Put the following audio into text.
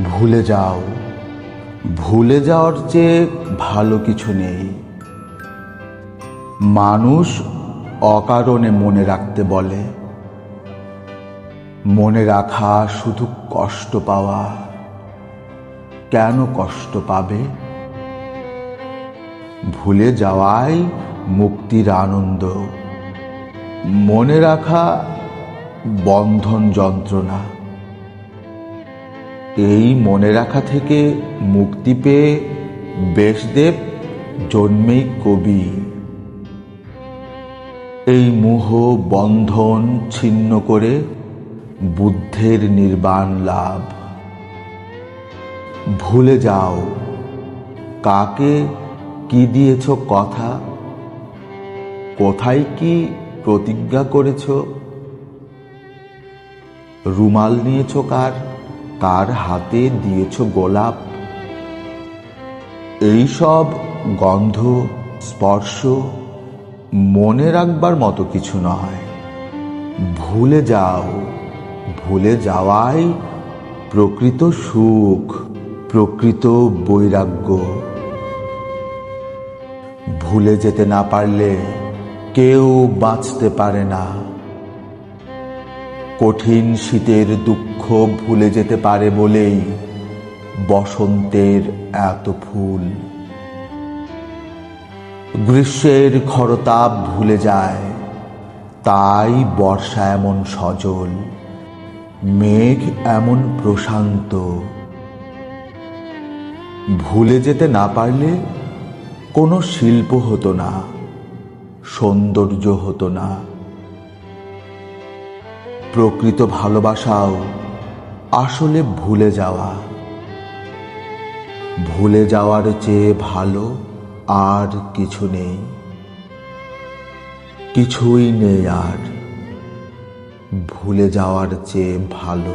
ভুলে যাও, ভুলে যাওয়ার চেয়ে ভালো কিছু নেই। মানুষ অকারণে মনে রাখতে বলে, মনে রাখা শুধু কষ্ট পাওয়া। কেন কষ্ট পাবে? ভুলে যাওয়াই মুক্তির আনন্দ। মনে রাখা বন্ধন যন্ত্রণা। এই মনে রাখা থেকে মুক্তি পেয়ে ব্যাসদেব জন্মেই কবি। এই মোহ বন্ধন ছিন্ন করে বুদ্ধের নির্বাণ লাভ। ভুলে যাও কাকে কি দিয়েছ কথা, কোথায় কি প্রতিজ্ঞা করেছ। রুমাল নিয়েছ কার হাতে দিয়েছ গোলাপ। এই সব গন্ধ স্পর্শ মনে রাখবার মতো কিছু নয়। ভুলে যাও, ভুলে যাওয়াই প্রকৃত সুখ, প্রকৃত বৈরাগ্য। ভুলে যেতে না পারলে কেউ বাঁচতে পারে না। কঠিন শীতের দুঃখ ভুলে যেতে পারে বলেই বসন্তের এত ফুল। গ্রীষ্মের খরতাপ ভুলে যায়, তাই বর্ষা এমন সজল, মেঘ এমন প্রশান্ত। ভুলে যেতে না পারলে কোনো শিল্প হতো না, সৌন্দর্য হতো না। প্রকৃত ভালোবাসাও আসলে ভুলে যাওয়া। ভুলে যাওয়ার চেয়ে ভালো আর কিছু নেই। কিছুই নেই আর ভুলে যাওয়ার চেয়ে ভালো।